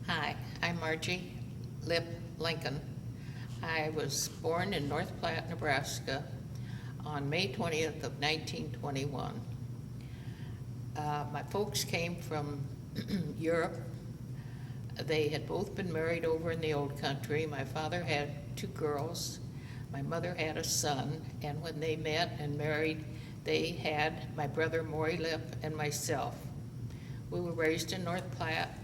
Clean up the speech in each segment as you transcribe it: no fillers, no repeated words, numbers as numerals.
Hi, I'm Margie Lip Lincoln. I was born in North Platte, Nebraska on May 20th of 1921. My folks came from Europe. They had both been married over in the old country. My father had two girls. My mother had a son, and when they met and married, they had my brother Maury Lip and myself. We were raised in North Platte.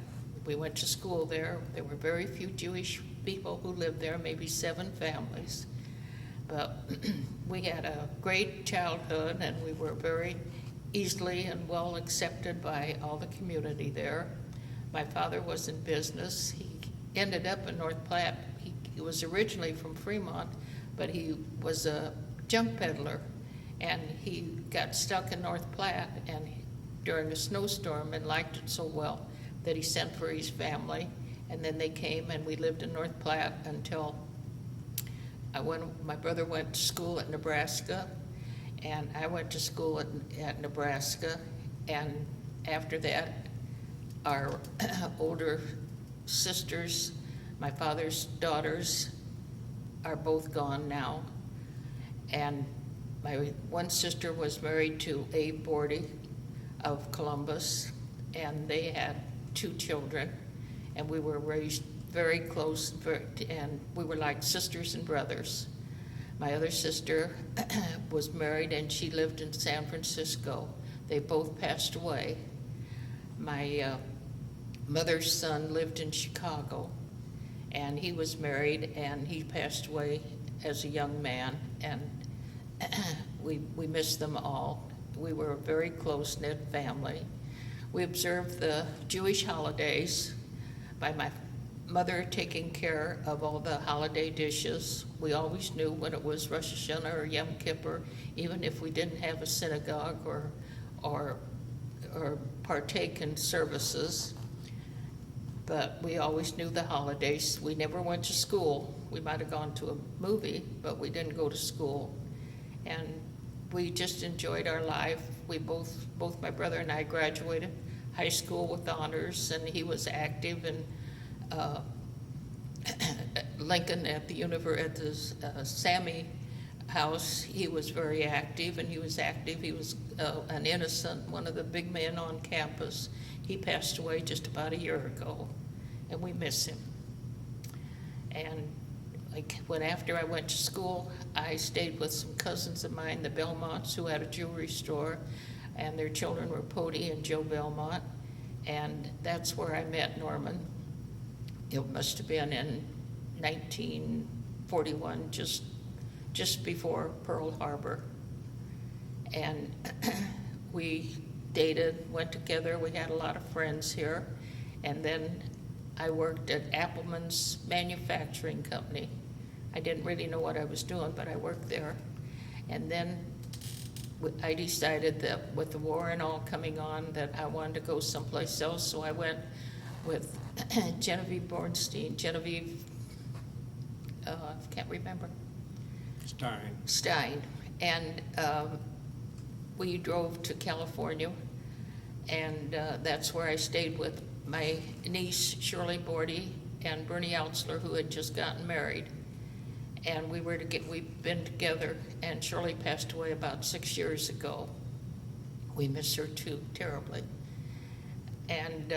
We went to school there. There were very few Jewish people who lived there, maybe 7 families. But we had a great childhood, and we were very easily and well accepted by all the community there. My father was in business. He ended up in North Platte. He was originally from Fremont, but he was a junk peddler, and he got stuck in North Platte and during a snowstorm and liked it so well that he sent for his family, and then they came and we lived in North Platte until my brother went to school at Nebraska, and I went to school at Nebraska, and after that, our older sisters, my father's daughters, are both gone now, and my one sister was married to Abe Bordy of Columbus, and they had 2 children, and we were raised very close, and we were like sisters and brothers. My other sister was married, and she lived in San Francisco. They both passed away. My mother's son lived in Chicago, and he was married, and he passed away as a young man, and we miss them all. We were a very close-knit family. We observed the Jewish holidays by my mother taking care of all the holiday dishes. We always knew when it was Rosh Hashanah or Yom Kippur, even if we didn't have a synagogue or partake in services. But we always knew the holidays. We never went to school. We might have gone to a movie, but we didn't go to school. And we just enjoyed our life. We both my brother and I graduated high school with honors, and he was active in Lincoln at the Sammy House. He was very active, and he was an innocent, one of the big men on campus. He passed away just about a year ago, and we miss him. And after I went to school, I stayed with some cousins of mine, the Belmonts, who had a jewelry store, and their children were Pody and Joe Belmont, and that's where I met Norman. It must have been in 1941, just before Pearl Harbor. And we dated, went together, we had a lot of friends here, and then I worked at Appleman's manufacturing company. I didn't really know what I was doing, but I worked there. And then I decided that with the war and all coming on that I wanted to go someplace else, so I went with Genevieve Bornstein, can't remember. Stein. And we drove to California, and that's where I stayed with my niece, Shirley Bordy, and Bernie Outzler, who had just gotten married. And we've been together, and Shirley passed away about 6 years ago. We miss her too, terribly. And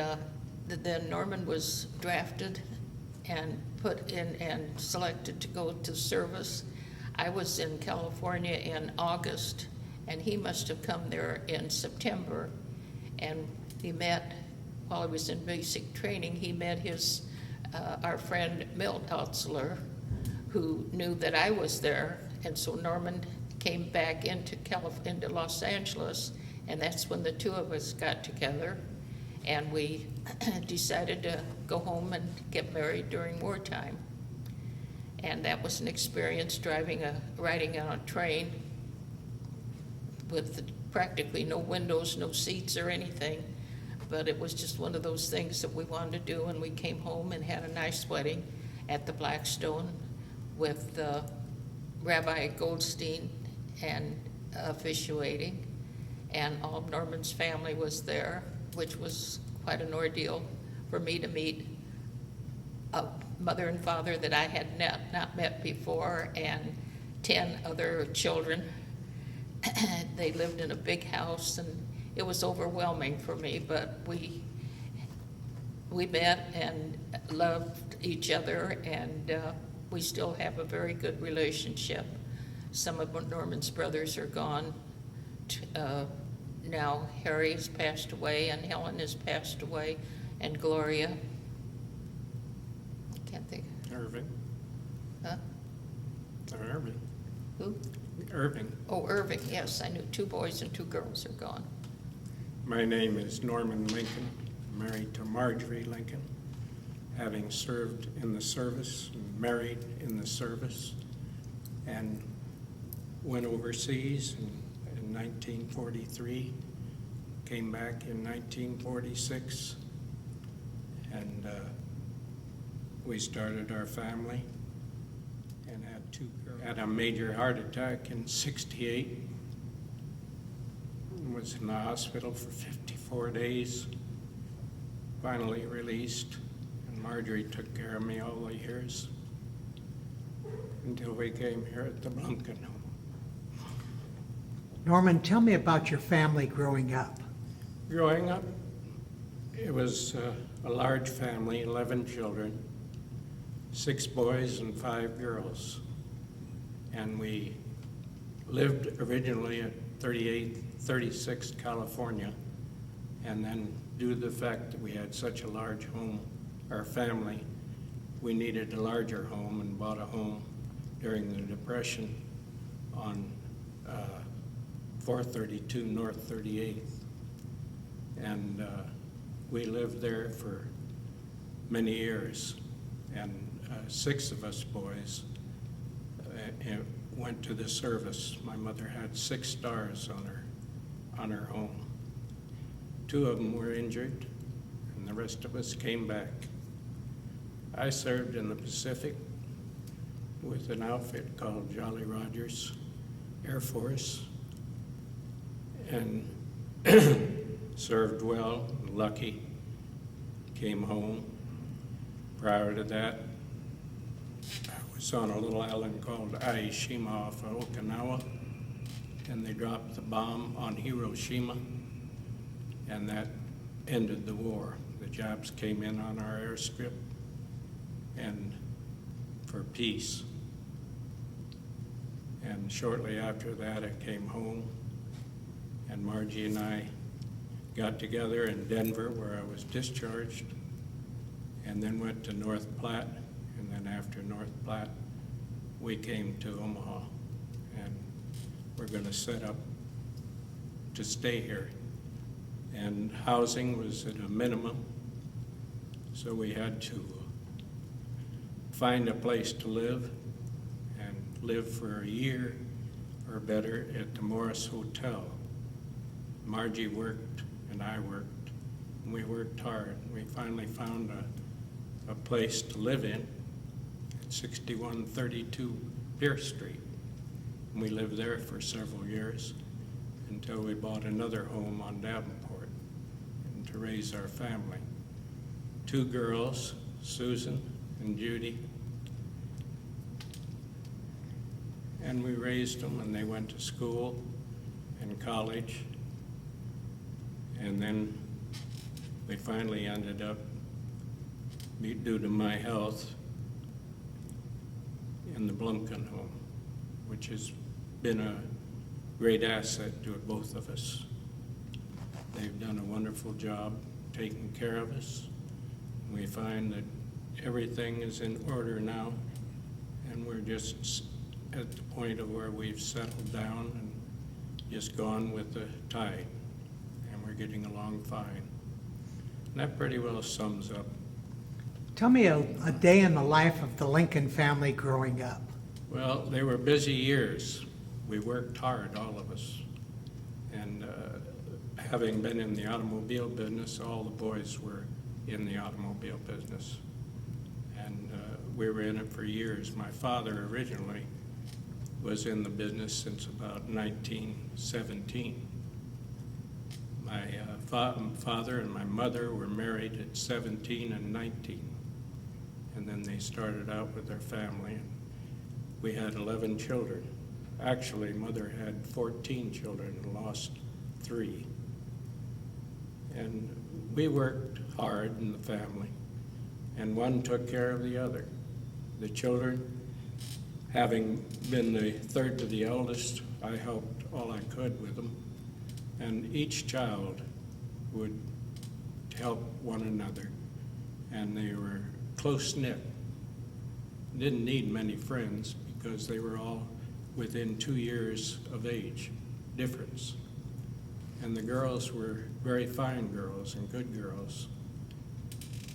then Norman was drafted and put in and selected to go to service. I was in California in August, and he must have come there in September. And he met, while he was in basic training, he met our friend Milt Outzler, who knew that I was there, and so Norman came back into Los Angeles, and that's when the 2 of us got together, and we decided to go home and get married during wartime. And that was an experience riding on a train with practically no windows, no seats or anything, but it was just one of those things that we wanted to do, and we came home and had a nice wedding at the Blackstone with Rabbi Goldstein and officiating, and all of Norman's family was there, which was quite an ordeal for me to meet a mother and father that I had not met before, and 10 other children. They lived in a big house, and it was overwhelming for me, but we met and loved each other, and we still have a very good relationship. Some of Norman's brothers are gone. Now Harry has passed away, and Helen has passed away, and Gloria. I can't think. Irving. Huh? Irving. Who? Irving. Oh, Irving, yes. I knew 2 boys and 2 girls are gone. My name is Norman Lincoln, married to Marjorie Lincoln, having served in the service and married in the service, and went overseas in 1943, came back in 1946, and we started our family and had 2 girls. Had a major heart attack in '68. Was in the hospital for 54 days, finally released, and Marjorie took care of me all the years until we came here at the Blunken home. Norman, tell me about your family growing up. Growing up, it was a large family, 11 children, 6 boys and 5 girls. And we lived originally at 36 California, and then due to the fact that we had such a large home, our family, we needed a larger home and bought a home during the Depression on 432 North 38th. And we lived there for many years, and 6 of us boys went to the service. My mother had 6 stars on her home. 2 of them were injured, and the rest of us came back. I served in the Pacific with an outfit called Jolly Rogers Air Force, and served well, lucky, came home. Prior to that, I was on a little island called Aishima off of Okinawa, and they dropped the bomb on Hiroshima, and that ended the war. The Japs came in on our airstrip and for peace. And shortly after that, I came home, and Margie and I got together in Denver, where I was discharged, and then went to North Platte. And then after North Platte, we came to Omaha, and we're going to set up to stay here. And housing was at a minimum, so we had to find a place to live, and live for a year or better at the Morris Hotel. Margie worked and I worked, and we worked hard. We finally found a place to live in at 6132 Pierce Street. And we lived there for several years until we bought another home on Davenport and to raise our family. 2 girls, Susan and Judy. And we raised them, and they went to school and college. And then we finally ended up, due to my health, in the Blunken home, which has been a great asset to both of us. They've done a wonderful job taking care of us. We find that everything is in order now, and we're just at the point of where we've settled down and just gone with the tide, and we're getting along fine. And that pretty well sums up. Tell me a day in the life of the Lincoln family growing up. Well, they were busy years. We worked hard, all of us. And having been in the automobile business, all the boys were in the automobile business. And we were in it for years. My father originally was in the business since about 1917. My father and my mother were married at 17 and 19. and then they started out with their family. And we had 11 children. Actually, Mother had 14 children and lost 3. And we worked hard in the family, and one took care of the other. The children, having been the third to the eldest, I helped all I could with them. And each child would help one another, and they were close-knit. Didn't need many friends because they were all within 2 years of age difference. And the girls were very fine girls and good girls.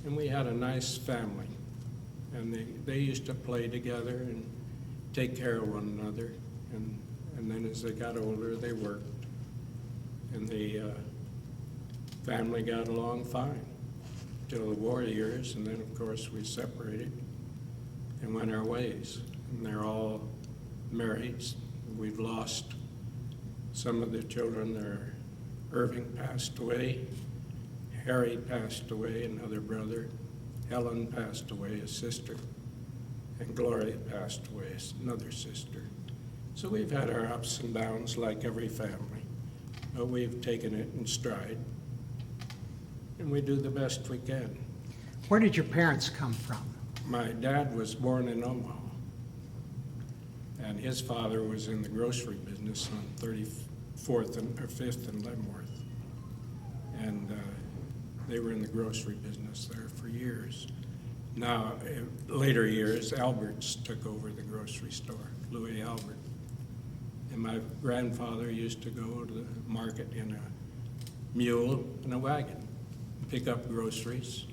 And we had a nice family. And they used to play together and take care of one another. And then as they got older, they worked. And the family got along fine till the war years. And then, of course, we separated and went our ways. And they're all married. We've lost some of the children. Irving passed away, Harry passed away, another brother, Helen passed away, a sister, and Gloria passed away, another sister. So we've had our ups and downs like every family, but we've taken it in stride, and we do the best we can. Where did your parents come from? My dad was born in Omaha, and his father was in the grocery business on 34th and or 5th and Leavenworth. And they were in the grocery business there for years. Now, in later years, Albert's took over the grocery store, Louis Albert. And my grandfather used to go to the market in a mule and a wagon, pick up groceries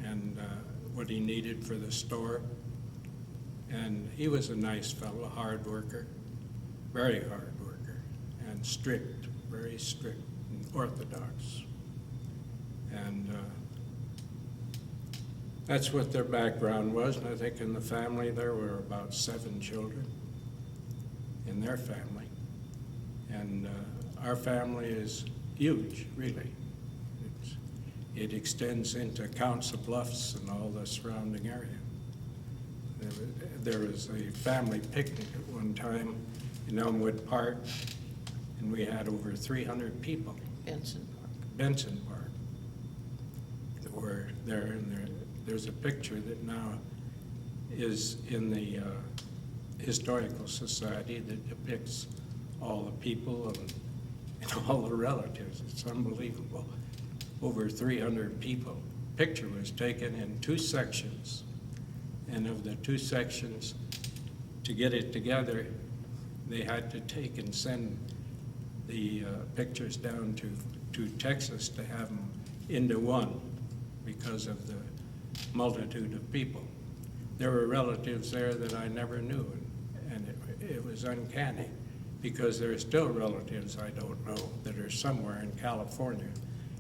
and what he needed for the store. And he was a nice fellow, hard worker, very hard worker, and strict, very strict and orthodox. And that's what their background was. And I think in the family there were about 7 children in their family. And our family is huge, really. It extends into Council Bluffs and all the surrounding area. There was a family picnic at one time in Elmwood Park, and we had over 300 people. Benson Park. Benson Park. That were there, and there's a picture that now is in the Historical Society that depicts all the people and all the relatives. It's unbelievable. Over 300 people. Picture was taken in 2 sections. And of the 2 sections, to get it together, they had to take and send the pictures down to Texas to have them into one because of the multitude of people. There were relatives there that I never knew, and it was uncanny because there are still relatives I don't know that are somewhere in California.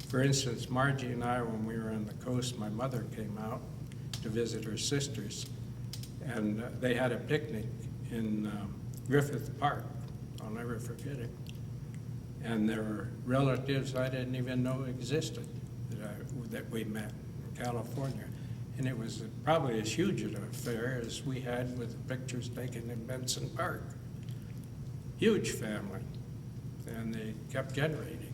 For instance, Margie and I, when we were on the coast, my mother came out to visit her sisters, and they had a picnic in Griffith Park. I'll never forget it. And there were relatives I didn't even know existed that we met in California. And it was probably as huge an affair as we had with the pictures taken in Benson Park. Huge family, and they kept generating.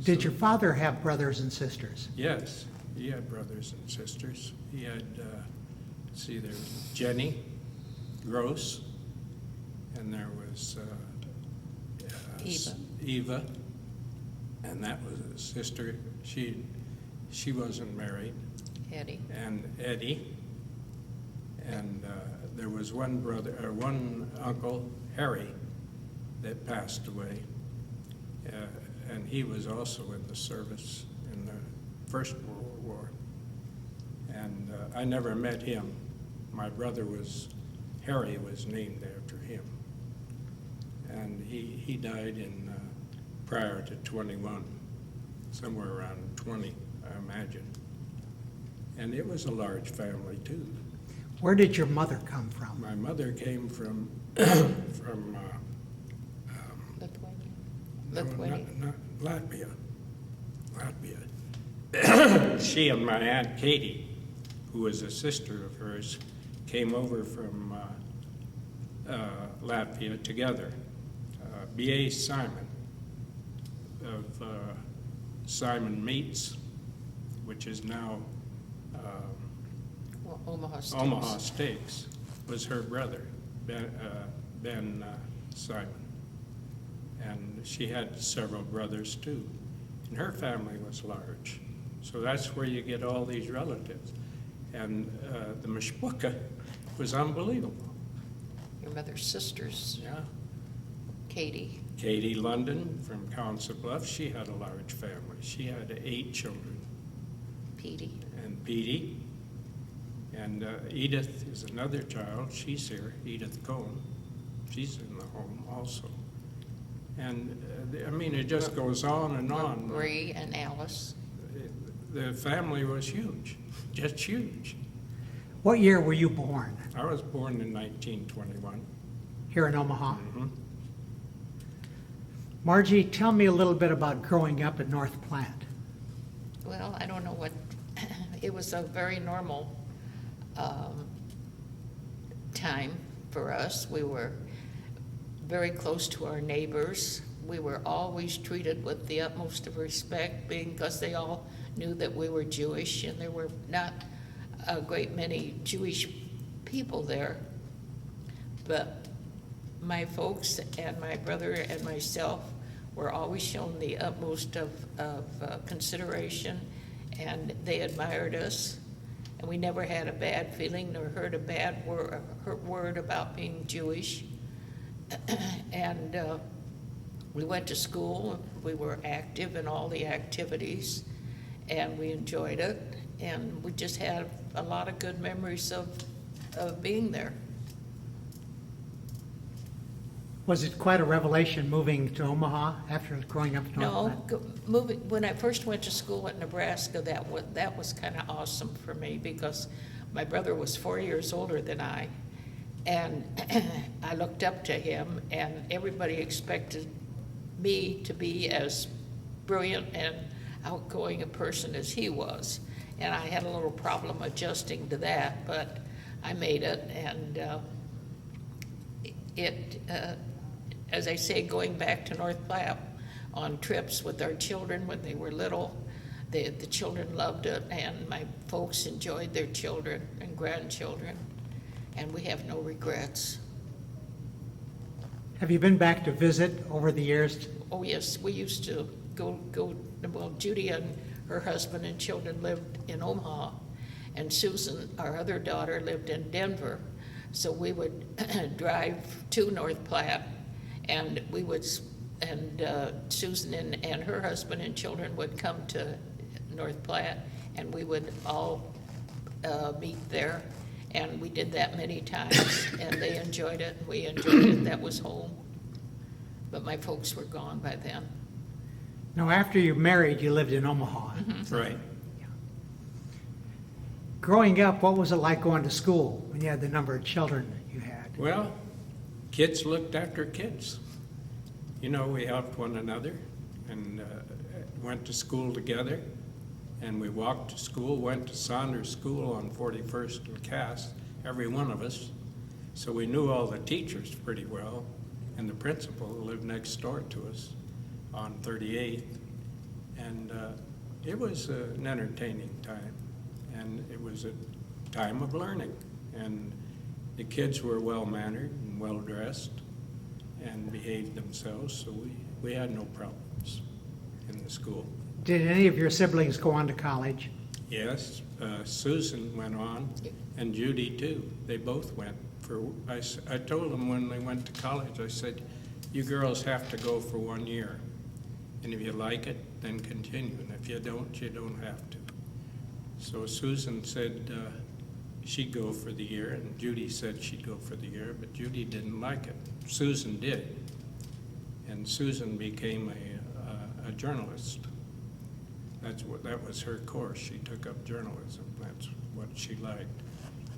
Did your father have brothers and sisters? Yes, he had brothers and sisters. He had, let's see, there was Jenny Gross, and there was Eva, and that was a sister. She wasn't married. Eddie. And Eddie, and there was one brother, or one uncle, Harry, that passed away. And he was also in the service in the First World War. And I never met him. My brother Harry was named after him. And he died in prior to 21, somewhere around 20, I imagine. And it was a large family too. Where did your mother come from? My mother came from Lithuania. No, not Latvia. She and my Aunt Katie, who was a sister of hers, came over from Latvia together. B.A. Simon of Simon Meats, which is now Well, Omaha Steaks. Omaha Steaks, was her brother, Ben Simon. And she had several brothers too. And her family was large. So that's where you get all these relatives. And the mishpucha was unbelievable. Your mother's sisters, Yeah. Katie. Katie London from Council Bluffs, she had a large family. She had 8 children. Petey. And Petey. And Edith is another child. She's here, Edith Cohn. She's in the home also. And I mean, it just goes on and on. Marie and Alice. The family was huge, just huge. What year were you born? I was born in 1921. Here in Omaha? Mhm. Margie, tell me a little bit about growing up in North Platte. Well, I don't know what, it was a very normal time for us. We were very close to our neighbors. We were always treated with the utmost of respect, because they all knew that we were Jewish, and there were not a great many Jewish people there. But my folks and my brother and myself were always shown the utmost of consideration, and they admired us. And we never had a bad feeling nor heard a bad word about being Jewish. And we went to school. We were active in all the activities, and we enjoyed it. And we just had a lot of good memories of being there. Was it quite a revelation moving to Omaha after growing up in North No, Platte? when I first went to school at Nebraska, that was kind of awesome for me, because my brother was 4 years older than I, and I looked up to him, and everybody expected me to be as brilliant and outgoing a person as he was, and I had a little problem adjusting to that, but I made it, and as I say, going back to North Platte on trips with our children when they were little, the children loved it, and my folks enjoyed their children and grandchildren, and we have no regrets. Have you been back to visit over the years? Oh, yes, we used to go, well, Judy and her husband and children lived in Omaha, and Susan, our other daughter, lived in Denver. So we would drive to North Platte, and we would, Susan and her husband and children would come to North Platte, and we would all meet there. And we did that many times, and they enjoyed it, and we enjoyed it. That was home. But my folks were gone by then. Now, after you married, you lived in Omaha. Right. Growing up, what was it like going to school when you had the number of children you had? Well, kids looked after kids. You know, we helped one another and went to school together. And we walked to school, went to Saunders School on 41st and Cass, every one of us. So we knew all the teachers pretty well, and the principal lived next door to us on 38th. And it was an entertaining time, and it was a time of learning. And the kids were well-mannered and well-dressed and behaved themselves, so we had no problems in the school. Did any of your siblings go on to college? Yes, Susan went on, and Judy too. They both went. I told them when they went to college, I said, you girls have to go for 1 year. And if you like it, then continue. And if you don't, you don't have to. So Susan said she'd go for the year, and Judy said she'd go for the year, but Judy didn't like it. Susan did. And Susan became a journalist. That was her course. She took up journalism. That's what she liked.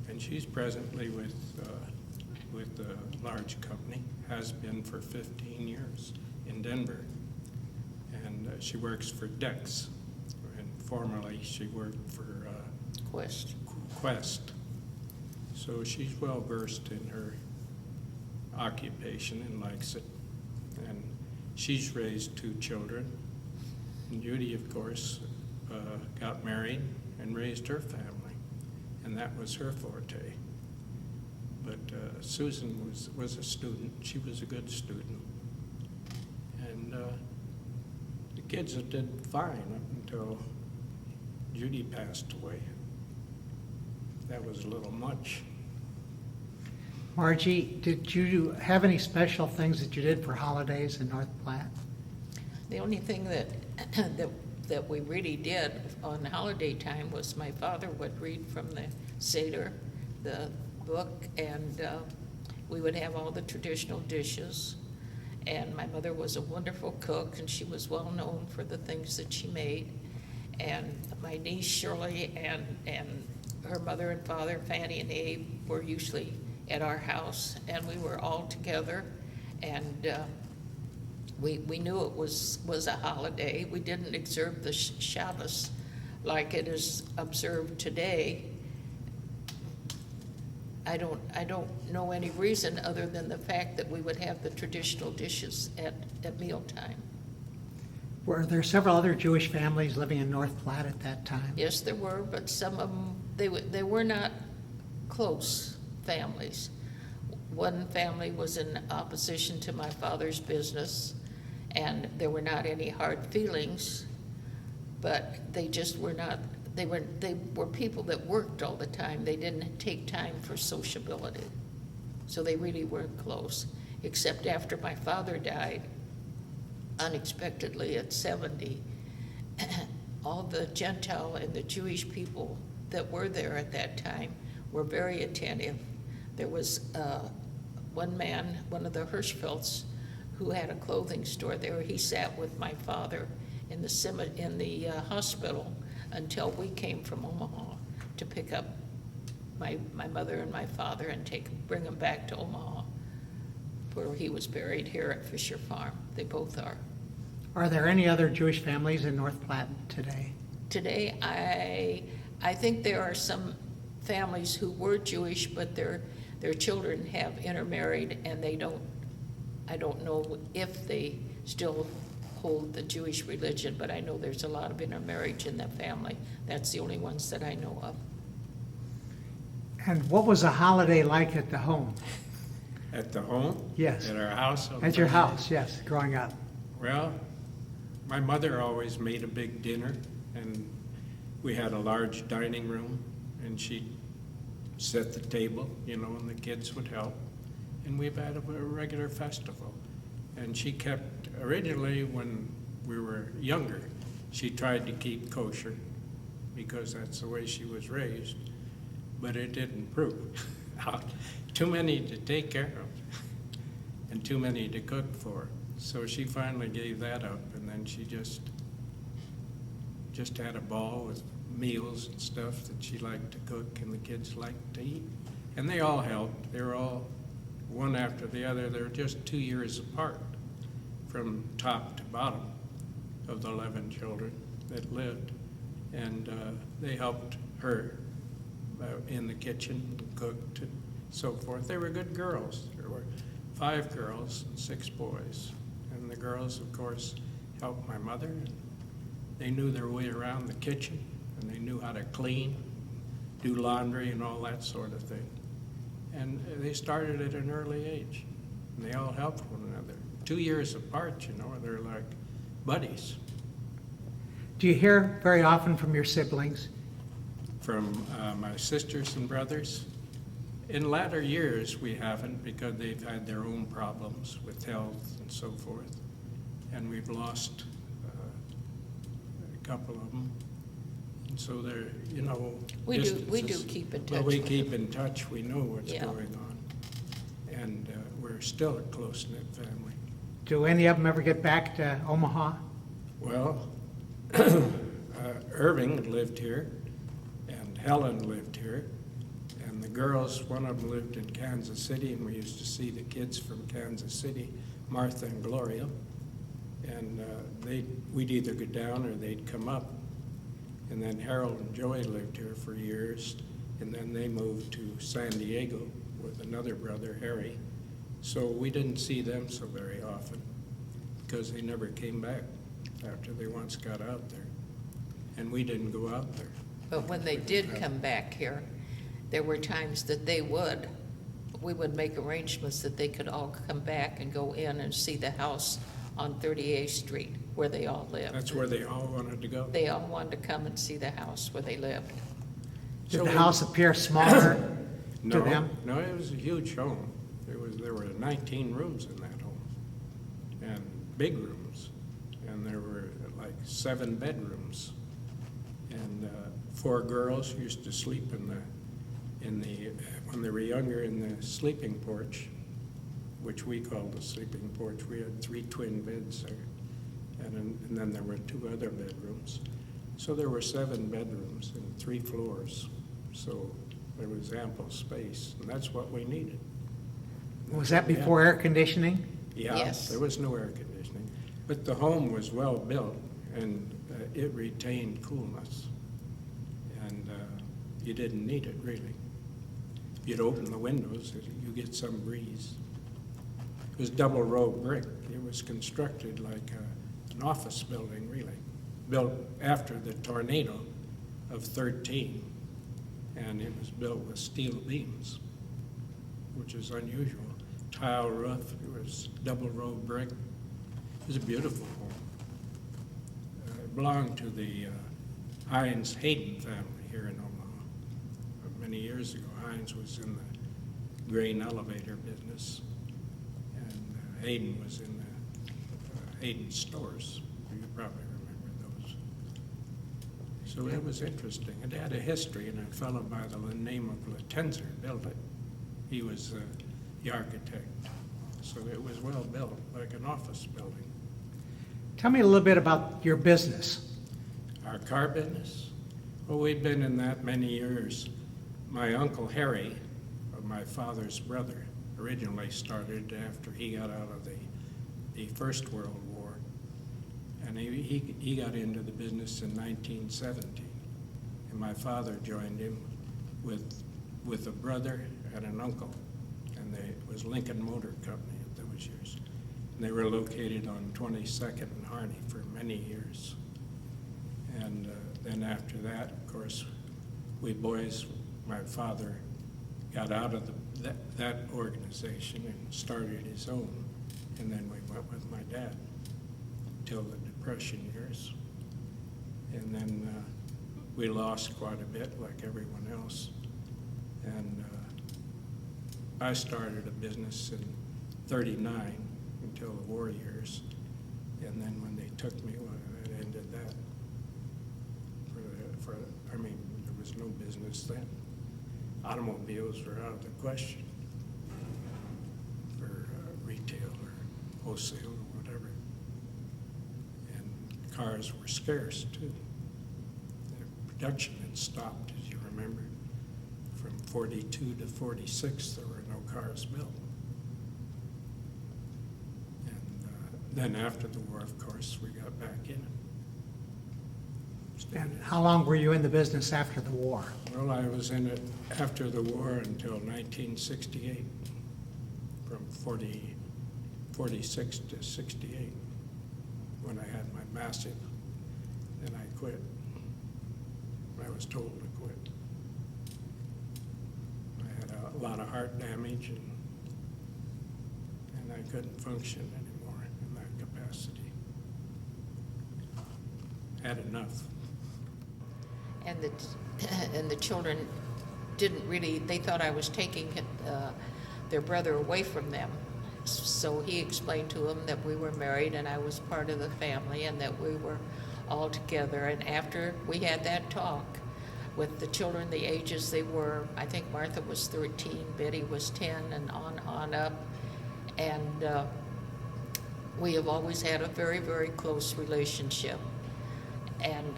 And she's presently with a large company, has been for 15 years in Denver. And she works for Dex. And formerly she worked for Quest. So she's well versed in her occupation and likes it. And she's raised 2 children. And Judy, of course, got married and raised her family, and that was her forte. But Susan was a student. She was a good student. And the kids did fine up until Judy passed away. That was a little much. Margie, did you have any special things that you did for holidays in North Platte? The only thing that, that we really did on holiday time was my father would read from the Seder, the book, and we would have all the traditional dishes. And my mother was a wonderful cook, and she was well known for the things that she made. And my niece Shirley and her mother and father, Fanny and Abe, were usually at our house, and we were all together. And we knew it was a holiday. We didn't observe the Shabbos like it is observed today. I don't know any reason other than the fact that we would have the traditional dishes at mealtime. Were there several other Jewish families living in North Platte at that time? Yes, there were, but some of them, they were not close families. One family was in opposition to my father's business, and there were not any hard feelings, but they just were not, they were people that worked all the time. They didn't take time for sociability. So they really weren't close, except after my father died unexpectedly at 70. All the Gentile and the Jewish people that were there at that time were very attentive. There was one man, one of the Hirschfelds, who had a clothing store there. He sat with my father in the hospital until we came from Omaha to pick up my mother and my father and bring them back to Omaha, where he was buried here at Fisher Farm. They both are. Are there any other Jewish families in North Platte today? Today, I think there are some families who were Jewish, but their children have intermarried, and I don't know if they still hold the Jewish religion, but I know there's a lot of intermarriage in that family. That's the only ones that I know of. And what was a holiday like at the home? At the home? Yes. At our house? At your house, yes, growing up. Well, my mother always made a big dinner, and we had a large dining room, and she'd set the table, and the kids would help. And we've had a regular festival. And she kept, originally when we were younger, she tried to keep kosher because that's the way she was raised, but it didn't prove. Too many to take care of and too many to cook for. So she finally gave that up, and then she just had a ball with meals and stuff that she liked to cook and the kids liked to eat. And they all helped. They were all one after the other. They were just 2 years apart from top to bottom of the 11 children that lived. And they helped her in the kitchen, cooked and so forth. They were good girls. There were 5 girls and 6 boys. And the girls, of course, helped my mother. They knew their way around the kitchen, and they knew how to clean, do laundry and all that sort of thing. And they started at an early age, and they all helped one another. 2 years apart, they're like buddies. Do you hear very often from your siblings? From my sisters and brothers? In latter years, we haven't, because they've had their own problems with health and so forth. And we've lost a couple of them. And so they're, We do distances. keep in touch. But we with keep them. in touch. We know what's Yeah. going on. And we're still a close-knit family. Do any of them ever get back to Omaha? Well, Irving lived here, and Helen lived here. And the girls, one of them lived in Kansas City, and we used to see the kids from Kansas City, Martha and Gloria. And we'd either go down or they'd come up. And then Harold and Joey lived here for years, And then they moved to San Diego with another brother, Harry. So we didn't see them so very often because they never came back after they once got out there. And we didn't go out there. But when they did come back here, there were times that we would make arrangements that they could all come back and go in and see the house on 38th Street where they all lived. That's where they all wanted to go. They all wanted to come and see the house where they lived. Did So the we- house appear smaller to them? No, it was a huge home. There were 19 rooms in that home, and big rooms, and there were like 7 bedrooms, and 4 girls used to sleep when they were younger in the sleeping porch, which we called the sleeping porch. We had 3 twin beds there, and then there were 2 other bedrooms. So there were 7 bedrooms and 3 floors. So there was ample space, and that's what we needed. Was that before air conditioning? Yeah, Yes. there was no air conditioning, but the home was well built, and it retained coolness, and you didn't need it really. You'd open the windows, you get some breeze. It was double row brick. It was constructed like an office building, really, built after the tornado of 13, and it was built with steel beams, which is unusual. Tile roof, it was double row brick. It was a beautiful home. It belonged to the Hines Hayden family here in Omaha. Many years ago, Hines was in the grain elevator business, and Hayden was in the Hayden stores. You probably remember those. So it was interesting. It had a history, and a fellow by the name of Latenzer built it. He was the architect. So it was well built, like an office building. Tell me a little bit about your business. Our car business? Well, we've been in that many years. My Uncle Harry, my father's brother, originally started after he got out of the First World War. And he got into the business in 1917. And my father joined him with a brother and an uncle. And it was Lincoln Motor Company at those years. And they were located on 22nd and Harney for many years. And then after that, of course, we boys, my father got out of that organization and started his own. And then we went with my dad till the Depression years. And then we lost quite a bit, like everyone else. And I started a business in 39 until the war years. And then when they took me, well, it ended that. There was no business then. Automobiles were out of the question for retail or wholesale or whatever. And cars were scarce too. The production had stopped, as you remember. From 42 to 46, there were no cars built. And then after the war, of course, we got back in it. And how long were you in the business after the war? Well, I was in it after the war until 1968, from 46 to 68, when I had my massive. Then I quit. I was told to quit. I had a lot of heart damage, and I couldn't function anymore in that capacity. Had enough. And the children didn't really, they thought I was taking their brother away from them. So he explained to them that we were married and I was part of the family and that we were all together. And after we had that talk with the children, the ages they were, I think Martha was 13, Betty was 10, and on up. And we have always had a very, very close relationship. And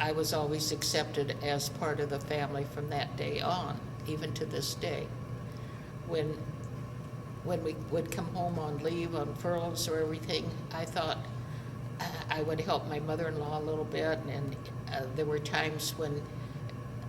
I was always accepted as part of the family from that day on, even to this day. When we would come home on leave, on furloughs or everything, I thought I would help my mother-in-law a little bit, and there were times when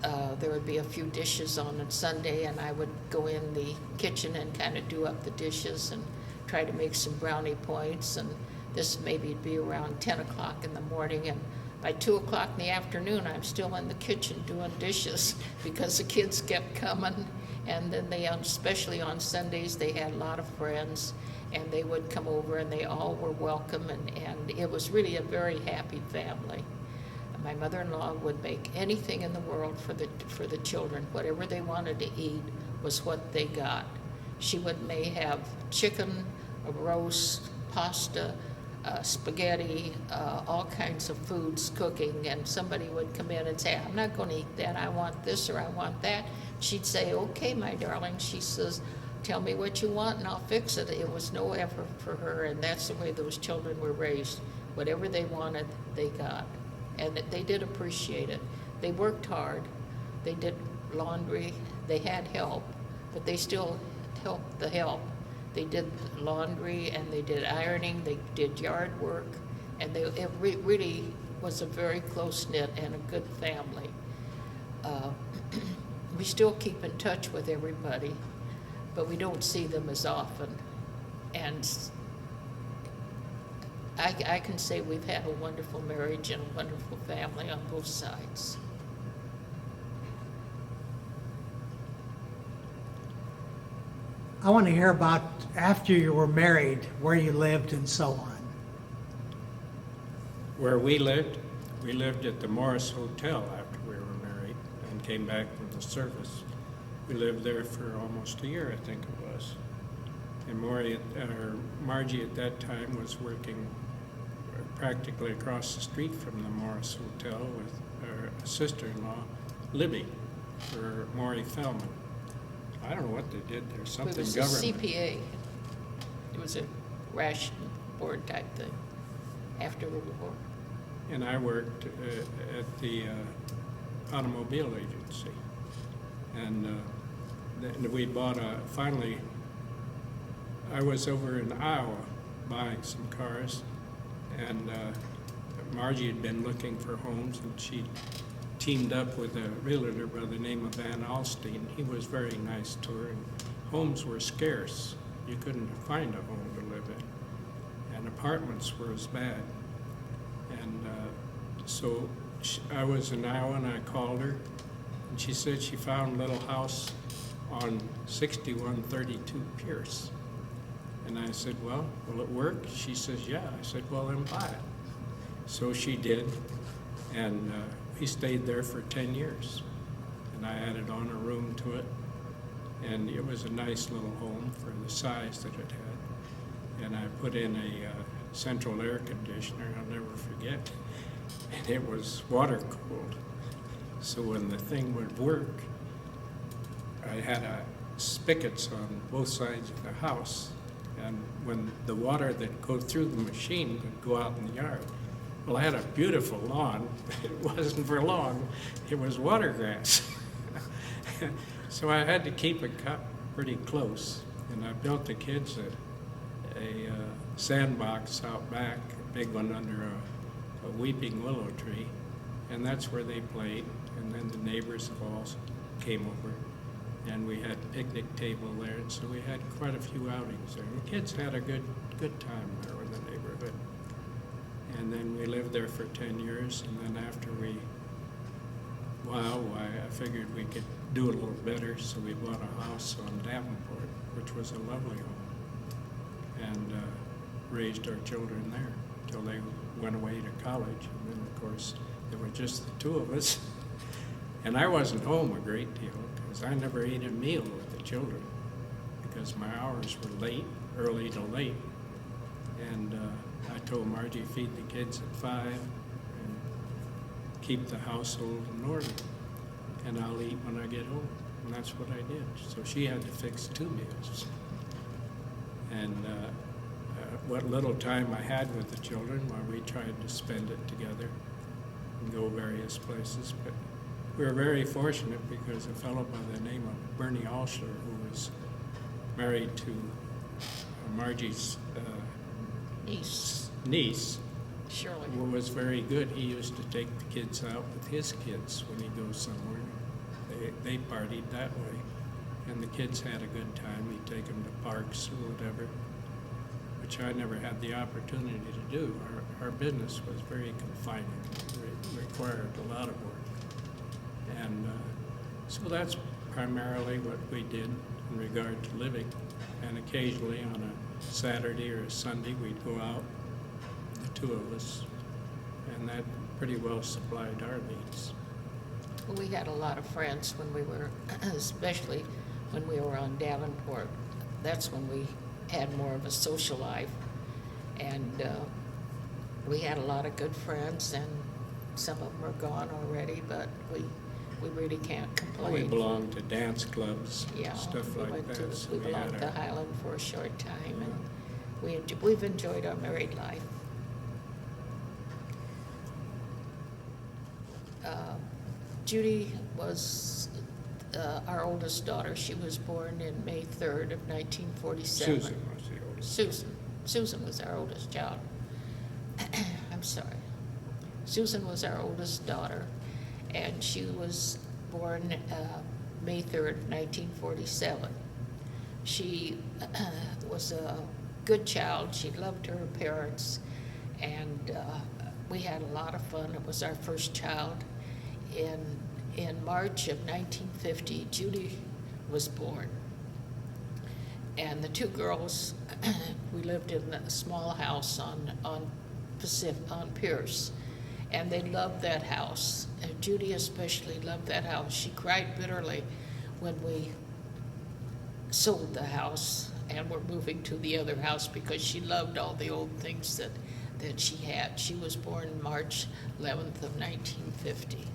there would be a few dishes on a Sunday, and I would go in the kitchen and kind of do up the dishes and try to make some brownie points. And this maybe it'd be around 10 o'clock in the morning, and by 2 o'clock in the afternoon, I'm still in the kitchen doing dishes because the kids kept coming. And then they, especially on Sundays, they had a lot of friends, and they would come over, and they all were welcome, and it was really a very happy family. My mother-in-law would make anything in the world for the children. Whatever they wanted to eat was what they got. She may have chicken, a roast, pasta, spaghetti, all kinds of foods cooking, and somebody would come in and say, I'm not going to eat that, I want this or I want that. She'd say, okay, my darling. She says, tell me what you want and I'll fix it. It was no effort for her, and that's the way those children were raised. Whatever they wanted, they got. And they did appreciate it. They worked hard. They did laundry. They had help, but they still helped the help. They did laundry, and they did ironing. They did yard work, and it really was a very close-knit and a good family. We still keep in touch with everybody, but we don't see them as often. And I can say we've had a wonderful marriage and a wonderful family on both sides. I want to hear about after you were married, where you lived and so on. Where we lived at the Morris Hotel after we were married and came back from the service. We lived there for almost a year, I think it was. And Margie at that time was working practically across the street from the Morris Hotel with her sister-in-law, Libby, for Maury Feldman. I don't know what they did there, something It was government. a CPA. It was a ration board type thing after the war. And I worked at the automobile agency. And then we bought finally, I was over in Iowa buying some cars, and Margie had been looking for homes, and she teamed up with a realtor by the name of Van Alstine. He was very nice to her, and homes were scarce. You couldn't find a home to live in, and apartments were as bad. And so I was in Iowa, and I called her, and she said she found a little house on 6132 Pierce. And I said, well, will it work? She says, yeah. I said, well, then buy it. So she did, and we stayed there for 10 years. And I added on a room to it, and it was a nice little home for the size that it had. And I put in a central air conditioner, I'll never forget, and it was water cooled. So when the thing would work, I had spigots on both sides of the house, and when the water that go through the machine would go out in the yard. Well, I had a beautiful lawn. It wasn't for long. It was water grass. So I had to keep it cut pretty close, and I built the kids a sandbox out back, a big one under a weeping willow tree, and that's where they played. And then the neighbors of all came over, and we had a picnic table there, and so we had quite a few outings there. And the kids had a good time there in the neighborhood. And then we lived there for 10 years, and then after I figured we could do a little better, so we bought a house on Davenport, which was a lovely home, and raised our children there till they went away to college. And then, of course, there were just the two of us. And I wasn't home a great deal, because I never ate a meal with the children, because my hours were early to late. And I told Margie, feed the kids at 5 and keep the household in order, and I'll eat when I get home. And that's what I did. So she had to fix 2 meals. And what little time I had with the children, while we tried to spend it together and go various places. But we were very fortunate because a fellow by the name of Bernie Alsher, who was married to Margie's niece, Surely. was very good. He used to take the kids out with his kids when he goes somewhere. they partied that way. And the kids had a good time. We'd take them to parks or whatever, which I never had the opportunity to do. Our business was very confining. It required a lot of work. And so that's primarily what we did in regard to living. And occasionally on a Saturday or a Sunday, we'd go out, the two of us, and that pretty well supplied our needs. We had a lot of friends when we were, especially when we were on Davenport. That's when we had more of a social life. And we had a lot of good friends, and some of them are gone already, but we really can't complain. We belonged to dance clubs, Yeah, stuff we like went that. So we belonged had to our- Highland for a short time, and we've enjoyed our married life. Judy was our oldest daughter. She was born in May 3rd of 1947. Susan was the oldest. Susan was our oldest child. I'm sorry. Susan was our oldest daughter, and she was born May 3rd, 1947. She was a good child. She loved her parents, and we had a lot of fun. It was our first child. In March of 1950, Judy was born. And the two girls, we lived in a small house on Pierce, and they loved that house. And Judy especially loved that house. She cried bitterly when we sold the house and were moving to the other house because she loved all the old things that she had. She was born March 11th of 1950.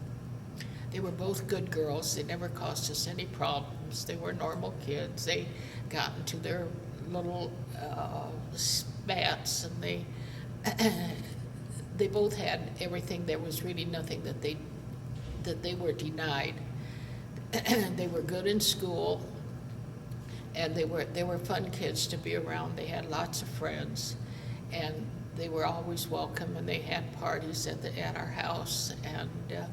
They were both good girls. They never caused us any problems. They were normal kids. They got into their little spats, and they both had everything. There was really nothing that they were denied. They were good in school, and they were fun kids to be around. They had lots of friends, and they were always welcome. And they had parties at our house, and the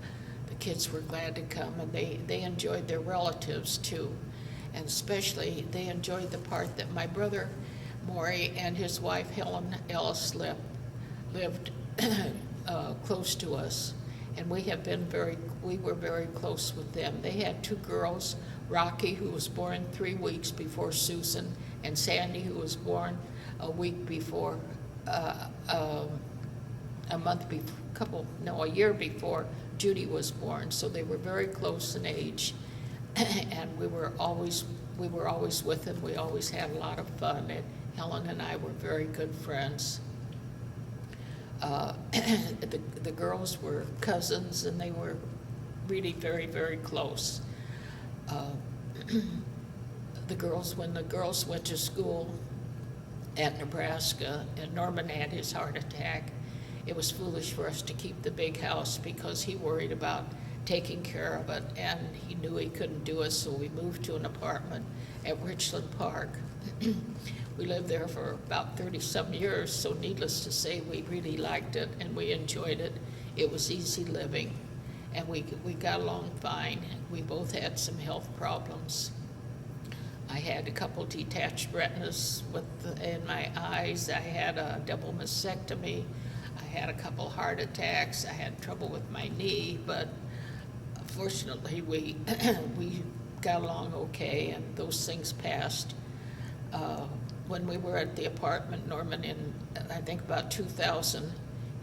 kids were glad to come, and they enjoyed their relatives too. And especially they enjoyed the part that my brother Maury and his wife Helen Ellis lived close to us, and we were very close with them. They had two girls, Rocky, who was born 3 weeks before Susan, and Sandy, who was born a year before Judy was born. So they were very close in age, and we were always with them. We always had a lot of fun, and Helen and I were very good friends. The girls were cousins, and they were really very, very close. When the girls went to school at Nebraska, and Norman had his heart attack, it was foolish for us to keep the big house because he worried about taking care of it, and he knew he couldn't do it, so we moved to an apartment at Richland Park. We lived there for about 30-some years, so needless to say, we really liked it and we enjoyed it. It was easy living, and we got along fine. We both had some health problems. I had a couple detached retinas in my eyes. I had a double mastectomy. I had a couple heart attacks. I had trouble with my knee, but fortunately we got along okay, and those things passed. When we were at the apartment, Norman, in I think about 2000,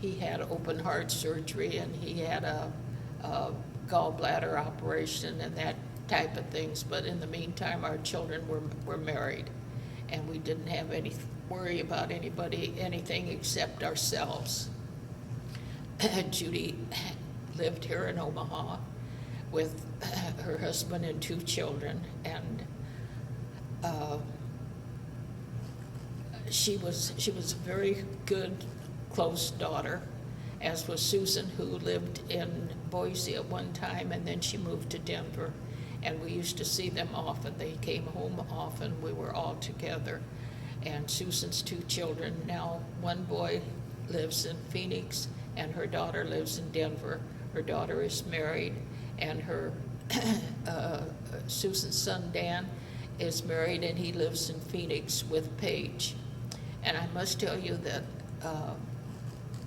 he had open heart surgery, and he had a gallbladder operation and that type of things. But in the meantime, our children were married, and we didn't have any worry about anything except ourselves. Judy lived here in Omaha with her husband and 2 children, and she was a very good, close daughter, as was Susan, who lived in Boise at one time, and then she moved to Denver, and we used to see them often. They came home often. We were all together. And Susan's 2 children, now one boy lives in Phoenix, and her daughter lives in Denver. Her daughter is married, and her Susan's son Dan is married, and he lives in Phoenix with Paige. And I must tell you that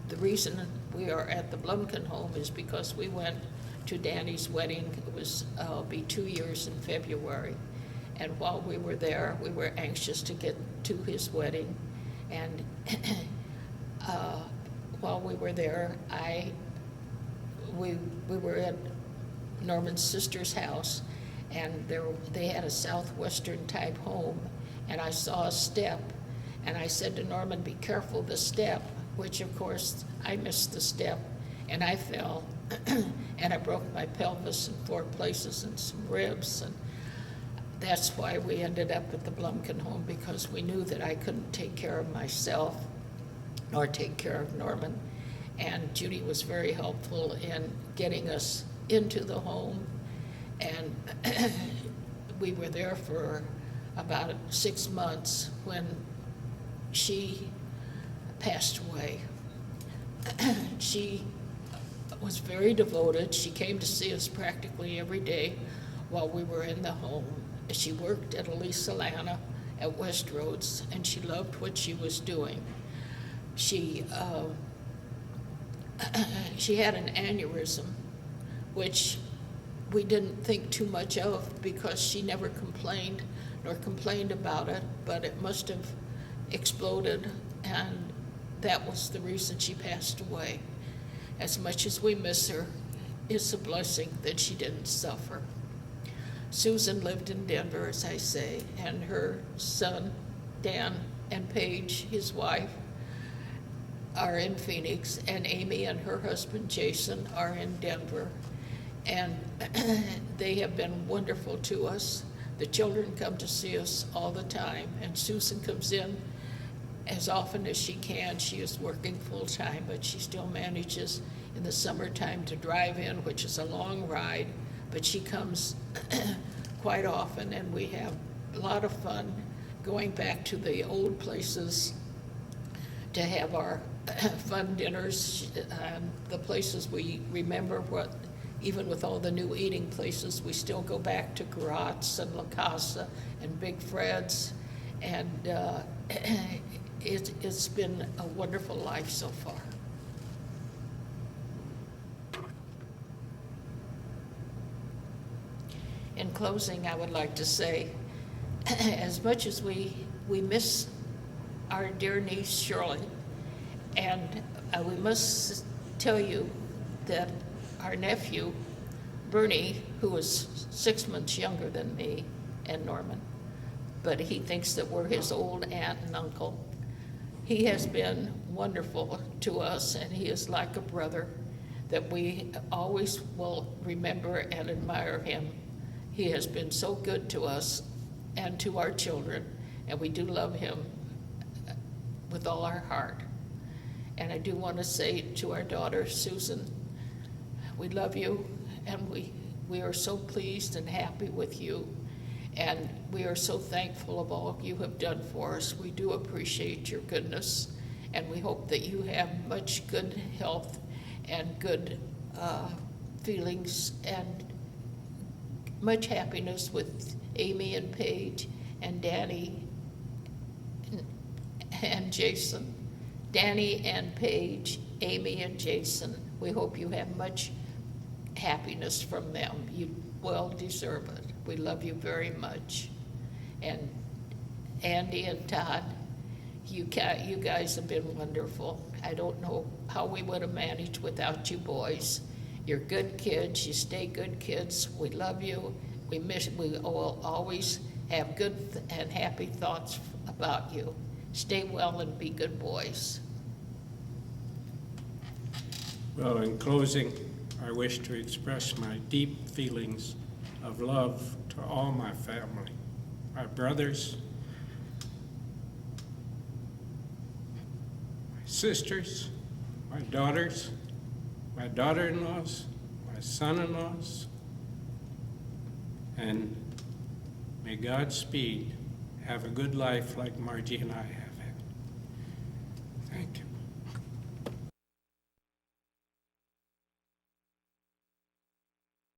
the reason we are at the Blumkin home is because we went to Danny's wedding. It was be 2 years in February. And while we were there, we were anxious to get to his wedding. And while we were there, we were at Norman's sister's house, and they had a southwestern type home, and I saw a step, and I said to Norman, "Be careful the step," which of course I missed the step, and I fell, and I broke my pelvis in 4 places and some ribs, and that's why we ended up at the Blumkin home, because we knew that I couldn't take care of myself or take care of Norman. And Judy was very helpful in getting us into the home. And we were there for about 6 months when she passed away. She was very devoted. She came to see us practically every day while we were in the home. She worked at Elisa Lana at Westroads, and she loved what she was doing. She had an aneurysm, which we didn't think too much of because she never complained nor complained about it, but it must have exploded, and that was the reason she passed away. As much as we miss her, it's a blessing that she didn't suffer. Susan lived in Denver, as I say, and her son, Dan, and Paige, his wife, are in Phoenix, and Amy and her husband, Jason, are in Denver. And they have been wonderful to us. The children come to see us all the time, and Susan comes in as often as she can. She is working full-time, but she still manages in the summertime to drive in, which is a long ride, but she comes quite often, and we have a lot of fun going back to the old places to have our fun dinners, the places we remember. What, even with all the new eating places, we still go back to Garot's and La Casa and Big Fred's, and it's been a wonderful life so far. In closing, I would like to say, as much as we miss our dear niece Shirley, and we must tell you that our nephew, Bernie, who is 6 months younger than me and Norman, but he thinks that we're his old aunt and uncle. He has been wonderful to us, and he is like a brother that we always will remember and admire him. He has been so good to us and to our children, and we do love him with all our heart. And I do want to say to our daughter, Susan, we love you, and we are so pleased and happy with you, and we are so thankful of all you have done for us. We do appreciate your goodness, and we hope that you have much good health and good feelings and much happiness with Amy and Paige and Danny and Jason. Danny and Paige, Amy and Jason, we hope you have much happiness from them. You well deserve it. We love you very much. And Andy and Todd, you guys have been wonderful. I don't know how we would have managed without you boys. You're good kids. You stay good kids. We love you. We will always have good and happy thoughts about you. Stay well and be good boys. Well, in closing, I wish to express my deep feelings of love to all my family, my brothers, my sisters, my daughters, my daughter-in-laws, my son-in-laws, and may Godspeed have a good life like Margie and I have.